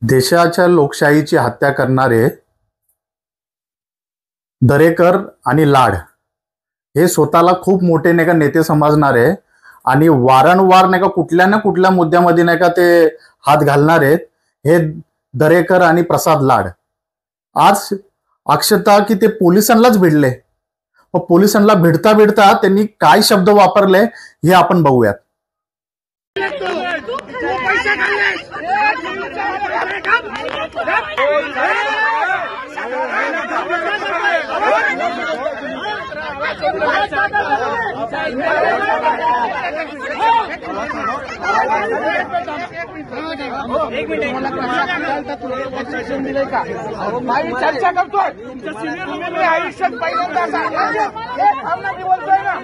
देशाच्या लोकशाहीची हत्या करणारे दरेकर आणि लाड हे स्वतःला खूप मोठे नाही का नेते समजणारे आणि वारंवार नाही का कुठल्या ना कुठल्या मुद्द्यामध्ये नाही का ते हात घालणारे हे दरेकर आणि प्रसाद लाड आज अक्षता की ते पोलिसांनाच भिडले. पोलिसांना भिडता भिडता त्यांनी काय शब्द वापरले हे आपण बघूयात. एक मिनिट चर्चा करतोय तुमच्या सिनियर मी आयुष्यात पहिल्यांदा बोलतोय ना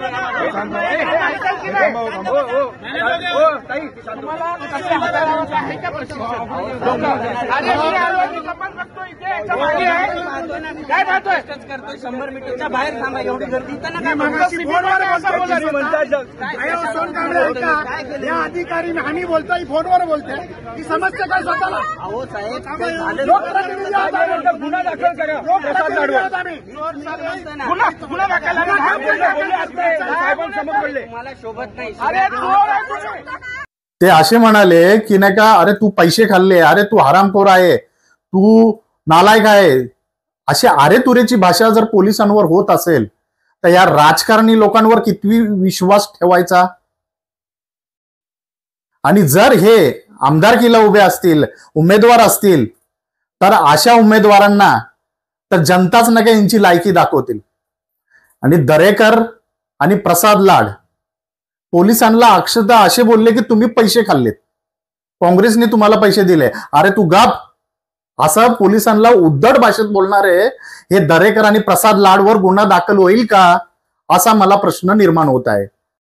काय पाहतोय 100 मीटरच्या बाहेर थांबा एवढी गर्दी या अधिकारी आम्ही बोलतोय फोनवर बोलतोय ही समस्या काय स्वतःला. अहो साहेब लोकप्रतिनिधी गुन्हा दाखल करा. गुन्हा दाखल साहेबांसमोर बोलले मला शोभत नाही. ते असे म्हणाले की नाही का अरे तू पैसे खाल्ले, अरे तू हरामखोर आहे, तू नालायक आहे. अशी अरे तुरेची भाषा जर पोलिसांवर होत असेल तर या राजकारणी लोकांवर किती विश्वास ठेवायचा. आणि जर हे आमदारकीला उभे असतील, उमेदवार असतील तर अशा उमेदवारांना तर जनताच नका यांची लायकी दाखवतील. आणि दरेकर आणि प्रसाद लाड पोलिसांना अक्षता असे बोलले की तुम्ही पैसे खाल्लेत, काँग्रेसने तुम्हाला पैसे दिले, अरे तू गप. असं पोलिसांना उद्धट भाषेत बोलणारे हे दरेकर आणि प्रसाद लाडवर गुन्हा दाखल होईल का असा मला प्रश्न निर्माण होत आहे.